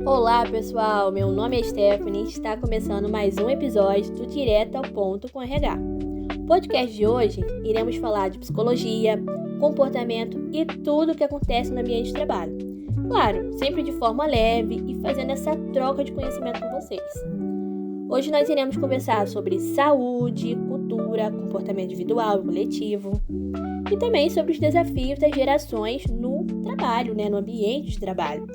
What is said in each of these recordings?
Olá pessoal, meu nome é Stephanie e está começando mais um episódio do Direto ao Ponto com RH. No podcast de hoje, iremos falar de psicologia, comportamento e tudo o que acontece no ambiente de trabalho. Claro, sempre de forma leve e fazendo essa troca de conhecimento com vocês. Hoje nós iremos conversar sobre saúde, cultura, comportamento individual e coletivo e também sobre os desafios das gerações no trabalho, no ambiente de trabalho.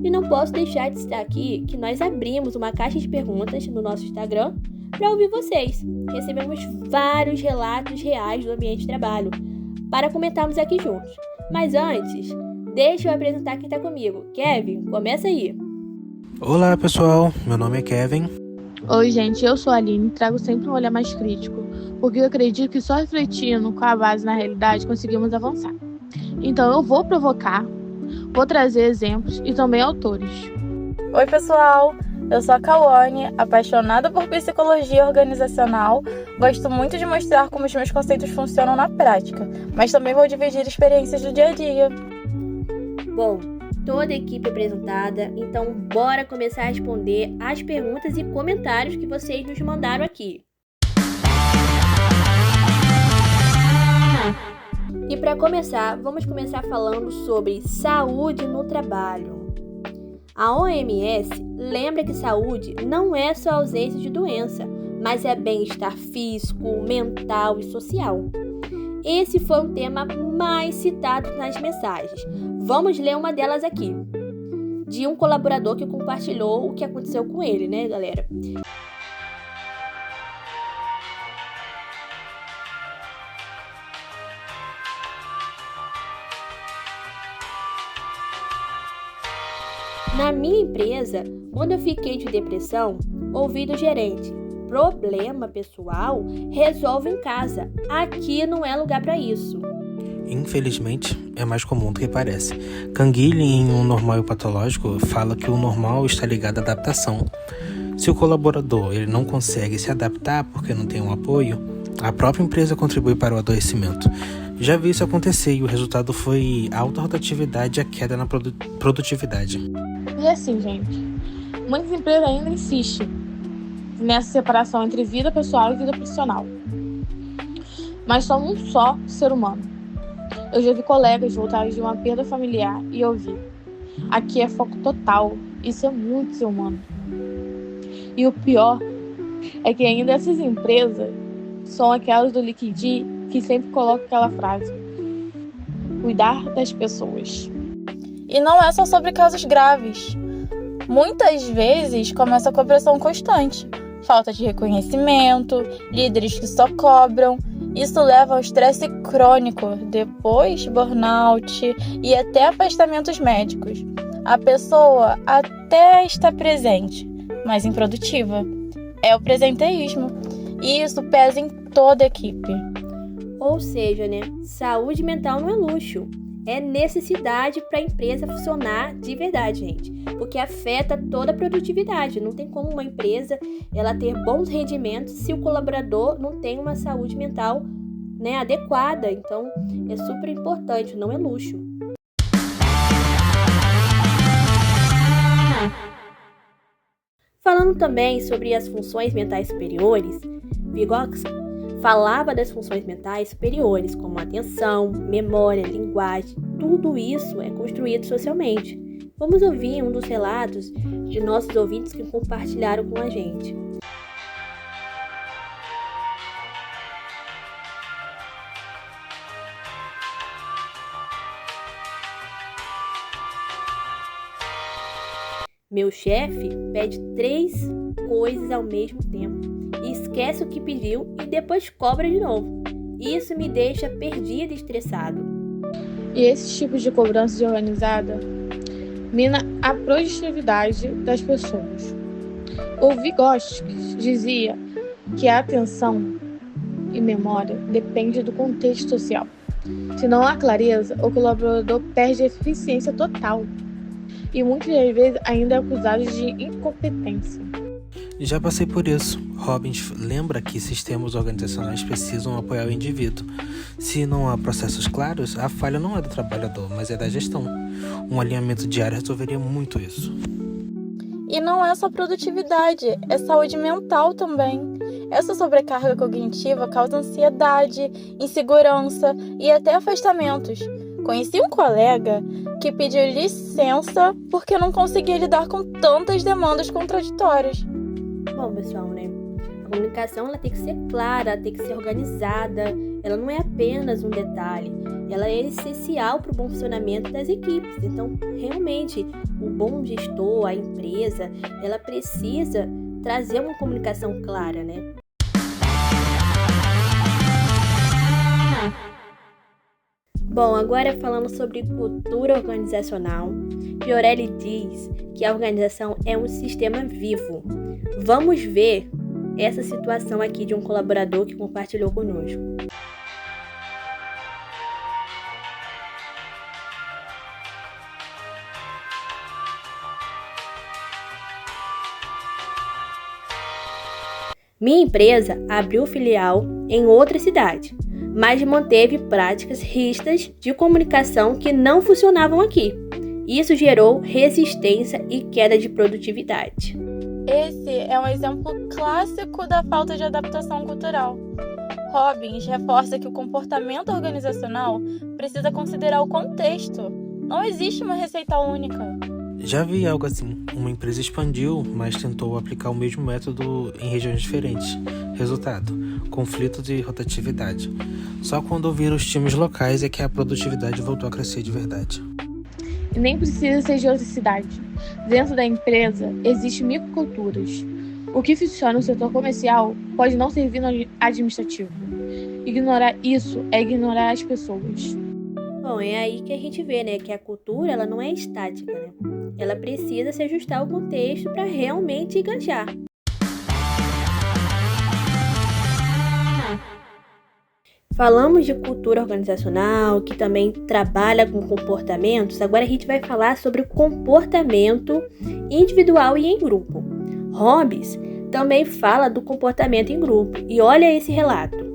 E não posso deixar de citar aqui que nós abrimos uma caixa de perguntas no nosso Instagram para ouvir vocês. Recebemos vários relatos reais do ambiente de trabalho para comentarmos aqui juntos. Mas antes, deixa eu apresentar quem está comigo. Kevin, começa aí. Olá pessoal, meu nome é Kevin. Oi gente, eu sou a Aline e trago sempre um olhar mais crítico, porque eu acredito que só refletindo com a base na realidade conseguimos avançar. Então eu vou provocar, vou trazer exemplos e também autores. Oi pessoal, eu sou a Kawane, apaixonada por psicologia organizacional, gosto muito de mostrar como os meus conceitos funcionam na prática, mas também vou dividir experiências do dia a dia. Bom, toda a equipe apresentada, então bora começar a responder as perguntas e comentários que vocês nos mandaram aqui. E para começar, vamos começar falando sobre saúde no trabalho. A OMS lembra que saúde não é só ausência de doença, mas é bem-estar físico, mental e social. Esse foi um tema mais citado nas mensagens. Vamos ler uma delas aqui, de um colaborador que compartilhou o que aconteceu com ele, galera? Na minha empresa, quando eu fiquei de depressão, ouvi do gerente: problema pessoal, resolve em casa. Aqui não é lugar para isso. Infelizmente, é mais comum do que parece. Canguilhe, em Um Normal e o Patológico, fala que o normal está ligado à adaptação. Se o colaborador ele não consegue se adaptar porque não tem um apoio, a própria empresa contribui para o adoecimento. Já vi isso acontecer e o resultado foi alta rotatividade e a queda na produtividade. E assim, gente, muitas empresas ainda insistem nessa separação entre vida pessoal e vida profissional. Mas somos um só ser humano. Eu já vi colegas voltarem de uma perda familiar e ouvir: aqui é foco total, isso é muito ser humano. E o pior é que ainda essas empresas são aquelas do Liquidi que sempre colocam aquela frase: cuidar das pessoas. E não é só sobre casos graves. Muitas vezes começa com a pressão constante, falta de reconhecimento, líderes que só cobram. Isso leva ao estresse crônico, depois burnout e até afastamentos médicos. A pessoa até está presente, mas improdutiva. É o presenteísmo. E isso pesa em toda a equipe. Ou seja, saúde mental não é luxo. É necessidade para a empresa funcionar de verdade, gente. Porque afeta toda a produtividade. Não tem como uma empresa ela ter bons rendimentos se o colaborador não tem uma saúde mental adequada. Então, é super importante, não é luxo. Falando também sobre as funções mentais superiores, Vygotsky falava das funções mentais superiores, como atenção, memória, linguagem. Tudo isso é construído socialmente. Vamos ouvir um dos relatos de nossos ouvintes que compartilharam com a gente. Meu chefe pede 3 coisas ao mesmo tempo, esquece o que pediu e depois cobra de novo. Isso me deixa perdido e estressado. E esse tipo de cobrança desorganizada mina a produtividade das pessoas. O Vygotsky dizia que a atenção e memória depende do contexto social. Se não há clareza, o colaborador perde a eficiência total e muitas das vezes ainda é acusado de incompetência. Já passei por isso. Robbins lembra que sistemas organizacionais precisam apoiar o indivíduo. Se não há processos claros, a falha não é do trabalhador, mas é da gestão. Um alinhamento diário resolveria muito isso. E não é só produtividade, é saúde mental também. Essa sobrecarga cognitiva causa ansiedade, insegurança e até afastamentos. Conheci um colega que pediu licença porque não conseguia lidar com tantas demandas contraditórias. Bom, pessoal, né? A comunicação ela tem que ser clara, tem que ser organizada. Ela não é apenas um detalhe. Ela é essencial para o bom funcionamento das equipes. Então, realmente, o bom gestor, a empresa, ela precisa trazer uma comunicação clara, né? Bom, agora falando sobre cultura organizacional, Fiorelli diz que a organização é um sistema vivo. Vamos ver essa situação aqui de um colaborador que compartilhou conosco. Minha empresa abriu filial em outra cidade, mas manteve práticas rígidas de comunicação que não funcionavam aqui. Isso gerou resistência e queda de produtividade. Esse é um exemplo clássico da falta de adaptação cultural. Robbins reforça que o comportamento organizacional precisa considerar o contexto. Não existe uma receita única. Já vi algo assim. Uma empresa expandiu, mas tentou aplicar o mesmo método em regiões diferentes. Resultado: conflitos e rotatividade. Só quando ouviram os times locais é que a produtividade voltou a crescer de verdade. E nem precisa ser de outra cidade. Dentro da empresa, existem microculturas. O que funciona no setor comercial pode não servir no administrativo. Ignorar isso é ignorar as pessoas. Bom, é aí que a gente vê, né, que a cultura ela não é estática, né? Ela precisa se ajustar ao contexto para realmente engajar. Falamos de cultura organizacional, que também trabalha com comportamentos. Agora a gente vai falar sobre o comportamento individual e em grupo. Robbins também fala do comportamento em grupo. E olha esse relato.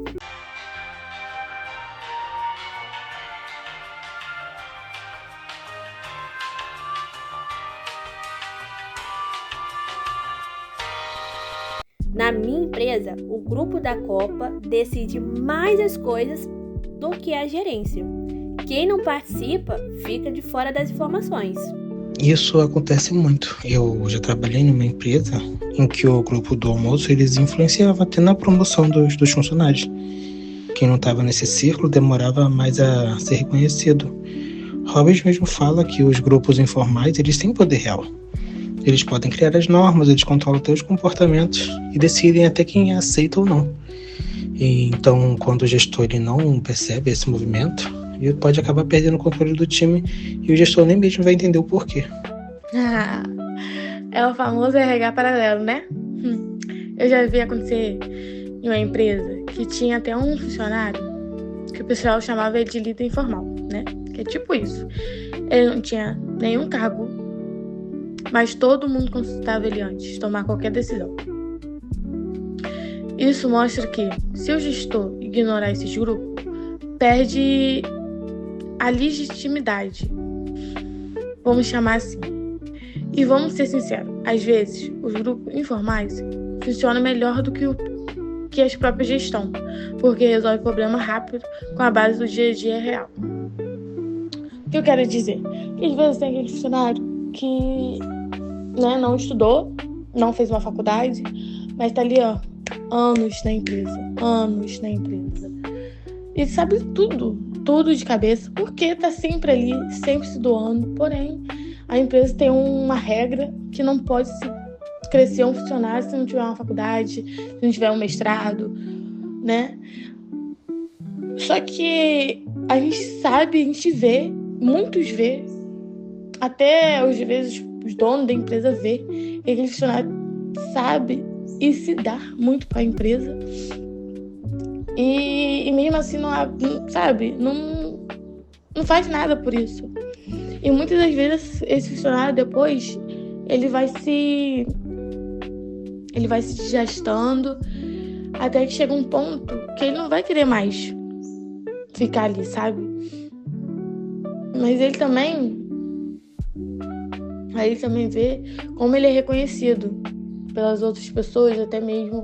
Na minha empresa, o grupo da Copa decide mais as coisas do que a gerência. Quem não participa fica de fora das informações. Isso acontece muito. Eu já trabalhei numa empresa em que o grupo do almoço eles influenciavam até na promoção dos funcionários. Quem não estava nesse círculo demorava mais a ser reconhecido. Robbins mesmo fala que os grupos informais eles têm poder real. Eles podem criar as normas, eles controlam até os comportamentos e decidem até quem aceita ou não. E então, quando o gestor ele não percebe esse movimento, ele pode acabar perdendo o controle do time e o gestor nem mesmo vai entender o porquê. É o famoso RH paralelo, né? Eu já vi acontecer em uma empresa que tinha até um funcionário que o pessoal chamava de líder informal, né? Que é tipo isso. Ele não tinha nenhum cargo, mas todo mundo consultava ele antes de tomar qualquer decisão. Isso mostra que, se o gestor ignorar esses grupos, perde a legitimidade. Vamos chamar assim. E vamos ser sinceros, às vezes, os grupos informais funcionam melhor do que as próprias gestão, porque resolve problema rápido com a base do dia a dia real. O que eu quero dizer? Que às vezes tem aquele funcionário que não estudou, não fez uma faculdade, mas tá ali, anos na empresa. E sabe tudo de cabeça, porque tá sempre ali, sempre se doando. Porém, a empresa tem uma regra que não pode se crescer um funcionário se não tiver uma faculdade, se não tiver um mestrado, né? Só que a gente sabe, a gente vê, muitos vê, até às vezes os donos da empresa vê, que aquele funcionário sabe e se dá muito para a empresa. E mesmo assim não faz nada por isso. E muitas das vezes esse funcionário depois ele vai se desgastando até que chega um ponto que ele não vai querer mais ficar ali, sabe? Mas ele também vê como ele é reconhecido pelas outras pessoas, até mesmo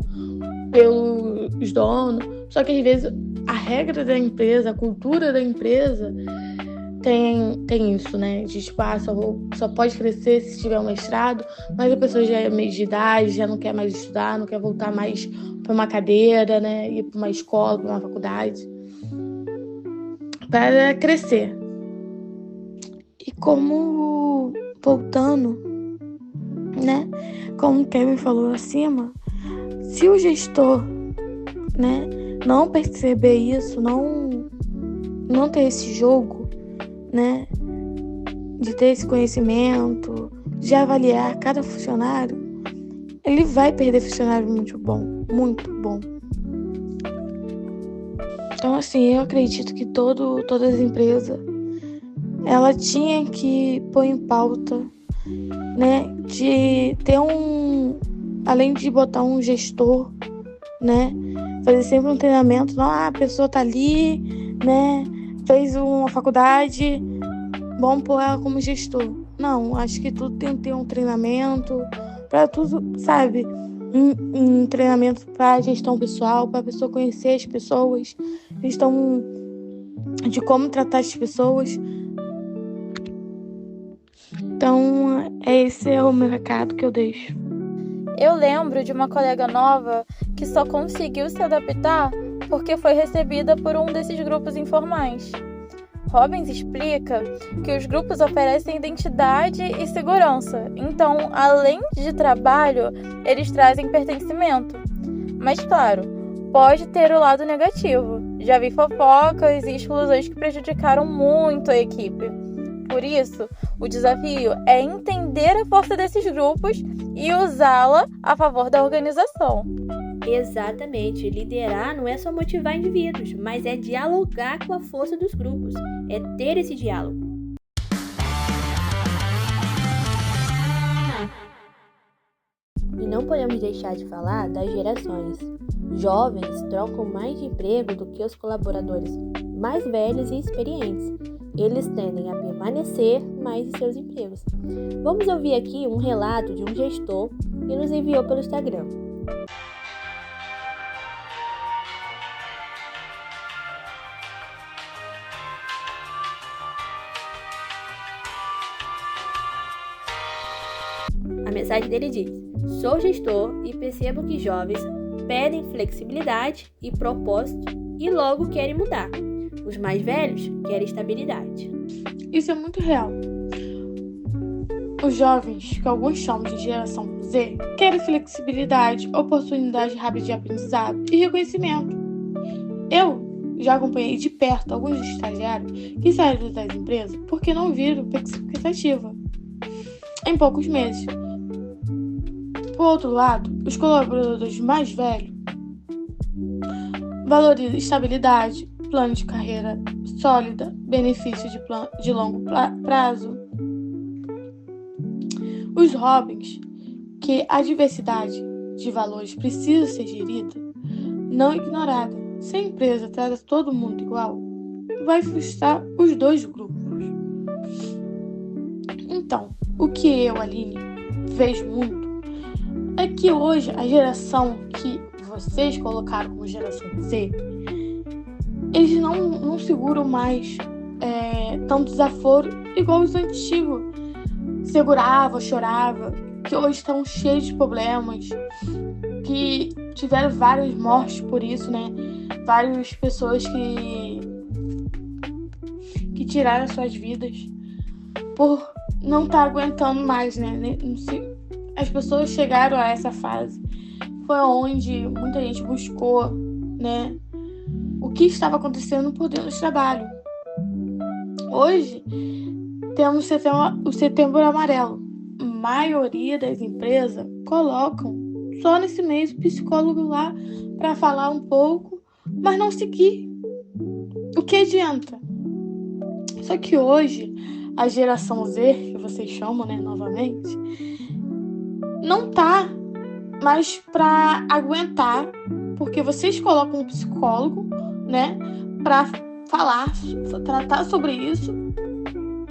pelos donos. Só que às vezes a regra da empresa, a cultura da empresa tem isso, né? De tipo, só pode crescer se tiver um mestrado, mas a pessoa já é meio de idade, já não quer mais estudar, não quer voltar mais para uma cadeira, né? Ir para uma escola, para uma faculdade, para crescer. E como, voltando, né? Como o Kevin falou acima, se o gestor, né, não perceber isso, não ter esse jogo, né, de ter esse conhecimento, de avaliar cada funcionário, ele vai perder funcionário muito bom, muito bom. Então, assim, eu acredito que todas as empresas, ela tinha que pôr em pauta, né, de ter além de botar um gestor, né, fazer sempre um treinamento, não, a pessoa tá ali, né, fez uma faculdade, vamos pôr ela como gestor. Não, acho que tudo tem que ter um treinamento para tudo, sabe, um treinamento para gestão pessoal, para a pessoa conhecer as pessoas, gestão de como tratar as pessoas. Então, esse é o meu recado que eu deixo. Eu lembro de uma colega nova que só conseguiu se adaptar porque foi recebida por um desses grupos informais. Robbins explica que os grupos oferecem identidade e segurança, então, além de trabalho, eles trazem pertencimento. Mas, claro, pode ter o lado negativo. Já vi fofocas e exclusões que prejudicaram muito a equipe. Por isso, o desafio é entender a força desses grupos e usá-la a favor da organização. Exatamente. Liderar não é só motivar indivíduos, mas é dialogar com a força dos grupos. É ter esse diálogo. E não podemos deixar de falar das gerações. Jovens trocam mais de emprego do que os colaboradores mais velhos e experientes. Eles tendem a permanecer mais em seus empregos. Vamos ouvir aqui um relato de um gestor que nos enviou pelo Instagram. A mensagem dele diz: sou gestor e percebo que jovens pedem flexibilidade e propósito e logo querem mudar. Os mais velhos querem estabilidade. Isso é muito real. Os jovens, que alguns chamam de geração Z, querem flexibilidade, oportunidade rápida de aprendizado e reconhecimento. Eu já acompanhei de perto alguns estagiários que saíram das empresas porque não viram expectativa em poucos meses. Por outro lado, os colaboradores mais velhos valorizam estabilidade, plano de carreira sólida, benefícios de longo prazo. Os Robbins, que a diversidade de valores precisa ser gerida, não ignorada. Se a empresa trata todo mundo igual, vai frustrar os dois grupos. Então, o que eu, Aline, vejo muito é que hoje a geração que vocês colocaram como geração Z, eles não seguram mais tanto desaforo igual os antigos. Segurava, chorava, que hoje estão cheios de problemas, que tiveram várias mortes por isso, né? Várias pessoas que tiraram suas vidas por não estar aguentando mais, né? as pessoas chegaram a essa fase foi onde muita gente buscou, né, o que estava acontecendo por dentro do trabalho. Hoje, temos o Setembro Amarelo. A maioria das empresas colocam só nesse mês o psicólogo lá para falar um pouco, mas não seguir. O que adianta? Só que hoje, a geração Z, que vocês chamam, né, novamente, não tá mais para aguentar, porque vocês colocam um psicólogo, né, para falar, tratar sobre isso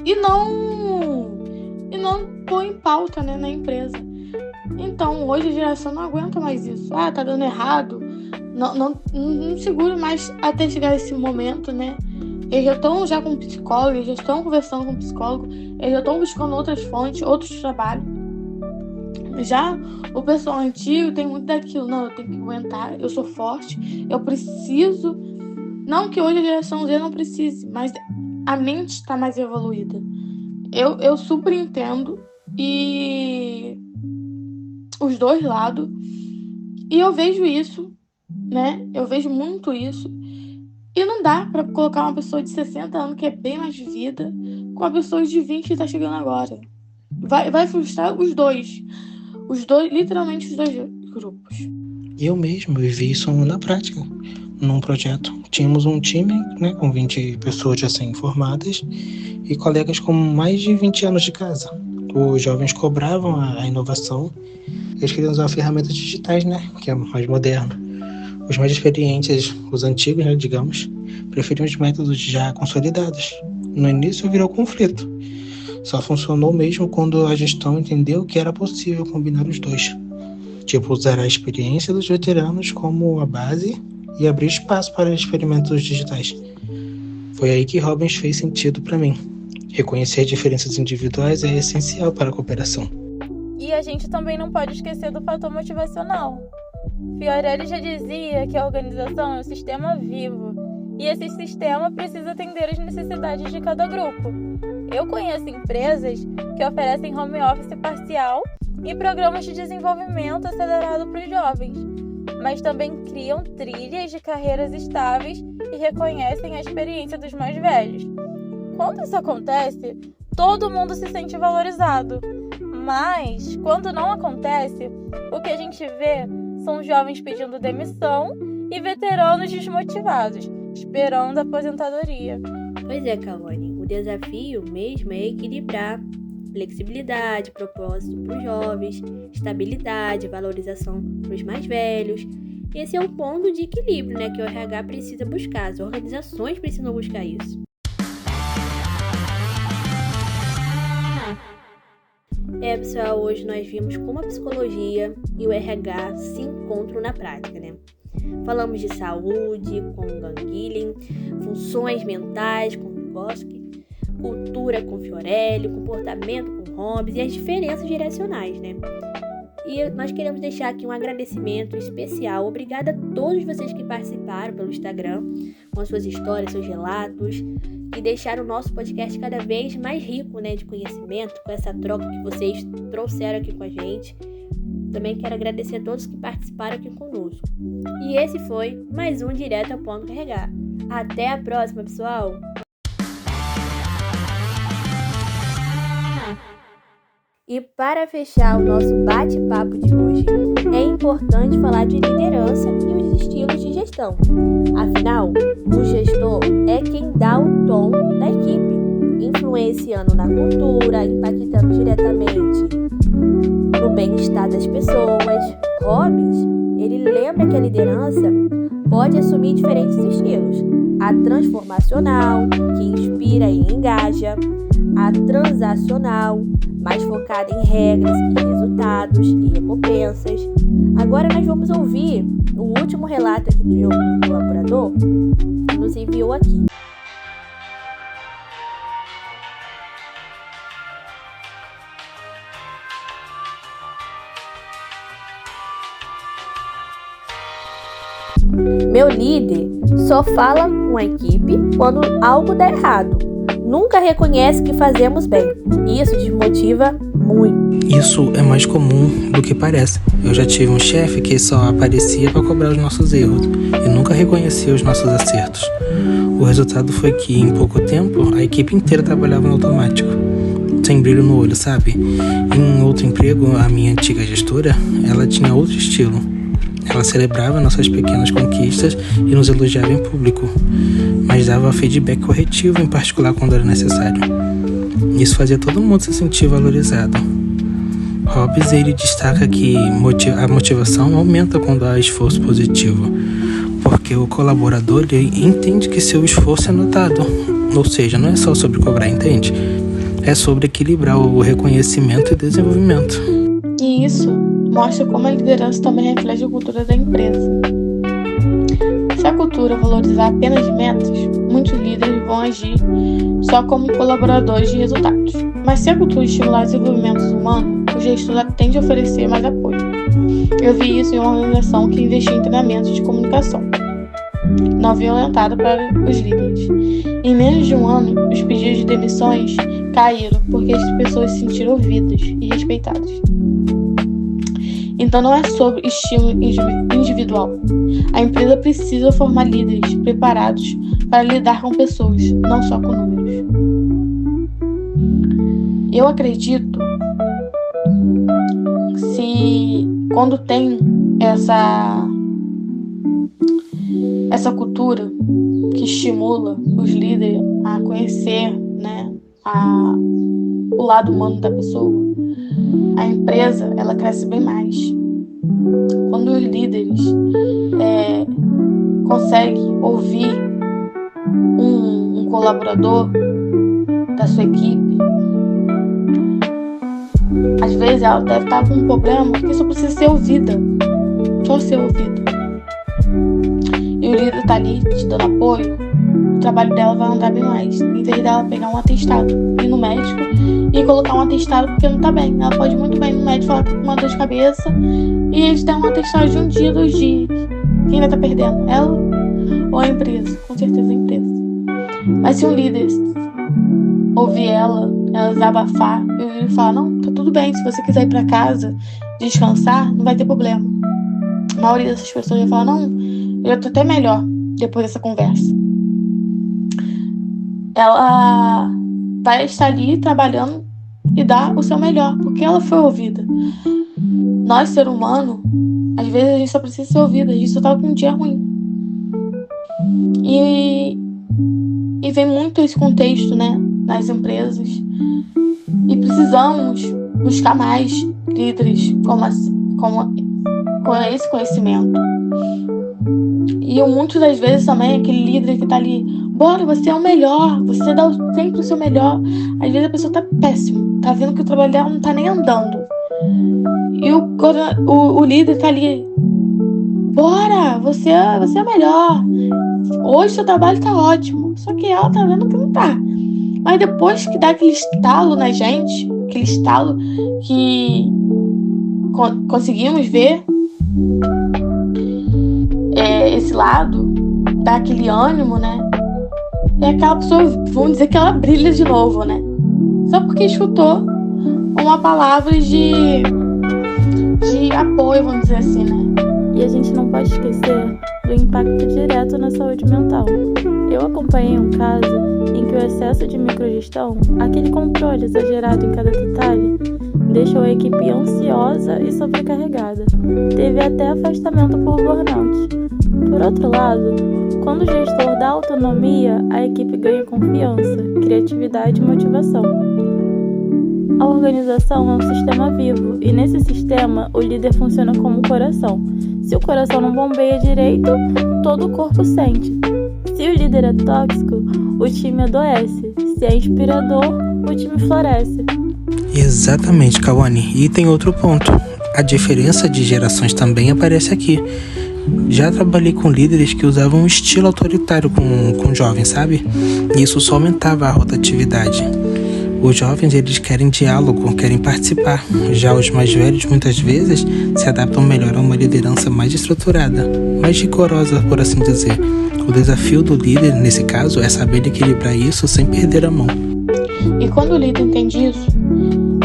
e não põe em pauta, né, na empresa. Então, hoje a geração não aguenta mais isso. Tá dando errado. Não segura mais até chegar esse momento, né? Eles já estão com psicólogo, eles já estão conversando com psicólogo, eles já estão buscando outras fontes, outros trabalhos. Já o pessoal antigo tem muito daquilo. Não, eu tenho que aguentar, eu sou forte, eu preciso. Não que hoje a geração Z não precise, mas a mente está mais evoluída. Eu super entendo e os dois lados. E eu vejo isso, né? Eu vejo muito isso. E não dá pra colocar uma pessoa de 60 anos, que é bem mais vivida, com uma pessoa de 20 que tá chegando agora. Vai frustrar os dois. Literalmente os dois grupos. Eu mesmo vivi isso na prática. Num projeto, tínhamos um time, né, com 20 pessoas recém-formadas e colegas com mais de 20 anos de casa. Os jovens cobravam a inovação. Eles queriam usar ferramentas digitais, né, que é mais moderno. Os mais experientes, os antigos, né, digamos, preferiam os métodos já consolidados. No início virou conflito. Só funcionou mesmo quando a gestão entendeu que era possível combinar os dois. Tipo, usar a experiência dos veteranos como a base e abrir espaço para experimentos digitais. Foi aí que Robbins fez sentido para mim. Reconhecer diferenças individuais é essencial para a cooperação. E a gente também não pode esquecer do fator motivacional. Fiorelli já dizia que a organização é um sistema vivo, e esse sistema precisa atender às necessidades de cada grupo. Eu conheço empresas que oferecem home office parcial e programas de desenvolvimento acelerado para os jovens, mas também criam trilhas de carreiras estáveis e reconhecem a experiência dos mais velhos. Quando isso acontece, todo mundo se sente valorizado. Mas, quando não acontece, o que a gente vê são jovens pedindo demissão e veteranos desmotivados, esperando a aposentadoria. Pois é, Kawane, o desafio mesmo é equilibrar flexibilidade, propósito para os jovens, estabilidade, valorização para os mais velhos. Esse é um ponto de equilíbrio, né, que o RH precisa buscar, as organizações precisam buscar isso. Pessoal, hoje nós vimos como a psicologia e o RH se encontram na prática, né? Falamos de saúde com Ganguilin, funções mentais com Vygotsky, cultura com Fiorelli, comportamento com Robbins e as diferenças geracionais, né? E nós queremos deixar aqui um agradecimento especial. Obrigada a todos vocês que participaram pelo Instagram, com as suas histórias, seus relatos, que deixaram o nosso podcast cada vez mais rico, né, de conhecimento, com essa troca que vocês trouxeram aqui com a gente. Também quero agradecer a todos que participaram aqui conosco. E esse foi mais um Direto ao Ponto RH. Até a próxima, pessoal! E para fechar o nosso bate-papo de hoje, é importante falar de liderança e os estilos de gestão. Afinal, o gestor é quem dá o tom da equipe, influenciando na cultura, impactando diretamente no bem-estar das pessoas. Robbins, ele lembra que a liderança pode assumir diferentes estilos. A transformacional, que inspira e engaja. A transacional, mais focada em regras e resultados e recompensas. Agora nós vamos ouvir o último relato aqui do colaborador que nos enviou aqui. Meu líder só fala com a equipe quando algo dá errado. Nunca reconhece que fazemos bem. Isso desmotiva muito. Isso é mais comum do que parece. Eu já tive um chefe que só aparecia para cobrar os nossos erros e nunca reconhecia os nossos acertos. O resultado foi que, em pouco tempo, a equipe inteira trabalhava no automático, sem brilho no olho, sabe? Em outro emprego, a minha antiga gestora, ela tinha outro estilo. Ela celebrava nossas pequenas conquistas e nos elogiava em público, mas dava feedback corretivo, em particular quando era necessário. Isso fazia todo mundo se sentir valorizado. Hobbes, ele destaca que a motivação aumenta quando há esforço positivo, porque o colaborador ele entende que seu esforço é notado. Ou seja, não é só sobre cobrar, entende? É sobre equilibrar o reconhecimento e desenvolvimento. E isso mostra como a liderança também reflete a cultura da empresa. Se a cultura valorizar apenas metas, muitos líderes vão agir só como colaboradores de resultados. Mas se a cultura estimular o desenvolvimento humano, o gestor tende a oferecer mais apoio. Eu vi isso em uma organização que investiu em treinamentos de comunicação não violentado para os líderes. Em menos de um ano, os pedidos de demissões caíram porque as pessoas se sentiram ouvidas e respeitadas. Então não é sobre estímulo individual. A empresa precisa formar líderes preparados para lidar com pessoas, não só com números. Eu acredito se quando tem essa cultura que estimula os líderes a conhecer, né, o lado humano da pessoa, a empresa ela cresce bem mais. Quando os líderes conseguem ouvir um colaborador da sua equipe, às vezes ela deve estar com um problema que só precisa ser ouvida, só ser ouvida. E o líder está ali te dando apoio, o trabalho dela vai andar bem mais. Em vez dela pegar um atestado, ir no médico e colocar um atestado porque não está bem. Ela pode muito bem ir no médico falar que está com uma dor de cabeça e eles dão um atestado de 1 dia, 2 dias. Quem vai estar perdendo? Ela ou a empresa? Com certeza a empresa. Mas se um líder ouvir ela desabafar e o líder falar, não, tá tudo bem, se você quiser ir para casa descansar, não vai ter problema. A maioria dessas pessoas vai falar, não, eu tô até melhor depois dessa conversa. Ela vai estar ali trabalhando e dar o seu melhor, porque ela foi ouvida. Nós, ser humano, às vezes a gente só precisa ser ouvida, a gente só tá com um dia ruim. E vem muito esse contexto, né, nas empresas. E precisamos buscar mais líderes com esse conhecimento. E muitas das vezes também aquele líder que tá ali, bora, você é o melhor, você dá sempre o seu melhor. Às vezes a pessoa tá péssimo, tá vendo que o trabalho dela não tá nem andando. E o líder tá ali, bora, você é o melhor. Hoje seu trabalho tá ótimo. Só que ela tá vendo que não tá. Mas depois que dá aquele estalo na gente, aquele estalo que conseguimos ver esse lado, dá aquele ânimo, né? E aquela pessoa, vamos dizer que ela brilha de novo, né? Só porque escutou uma palavra de apoio, vamos dizer assim, né? E a gente não pode esquecer do impacto direto na saúde mental. Eu acompanhei um caso em que o excesso de microgestão, aquele controle exagerado em cada detalhe, deixou a equipe ansiosa e sobrecarregada. Teve até afastamento por burnout. Por outro lado, quando o gestor dá autonomia, a equipe ganha confiança, criatividade e motivação. A organização é um sistema vivo e nesse sistema o líder funciona como um coração. Se o coração não bombeia direito, todo o corpo sente. Se o líder é tóxico, o time adoece. Se é inspirador, o time floresce. Exatamente, Kawane. E tem outro ponto. A diferença de gerações também aparece aqui. Já trabalhei com líderes que usavam um estilo autoritário com jovens, sabe? E isso só aumentava a rotatividade. Os jovens, eles querem diálogo, querem participar. Já os mais velhos, muitas vezes, se adaptam melhor a uma liderança mais estruturada, mais rigorosa, por assim dizer. O desafio do líder, nesse caso, é saber equilibrar isso sem perder a mão. E quando o líder entende isso,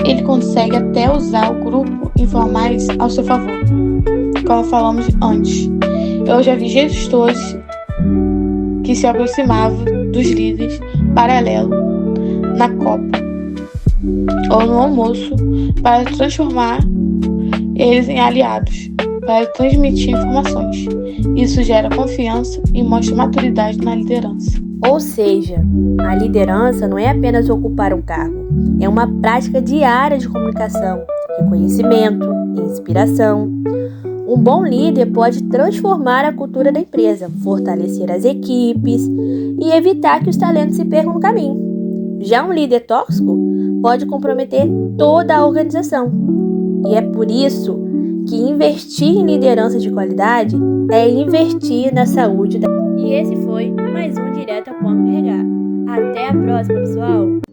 ele consegue até usar o grupo informais ao seu favor, como falamos antes. Eu já vi gestores que se aproximavam dos líderes paralelo na copa ou no almoço para transformar eles em aliados, para transmitir informações. Isso gera confiança e mostra maturidade na liderança. Ou seja, a liderança não é apenas ocupar um cargo, é uma prática diária de comunicação, reconhecimento e inspiração. Um bom líder pode transformar a cultura da empresa, fortalecer as equipes e evitar que os talentos se percam no caminho. Já um líder tóxico pode comprometer toda a organização. E é por isso que investir em liderança de qualidade é investir na saúde da... E esse foi mais um Direto ao Ponto RH. Até a próxima, pessoal!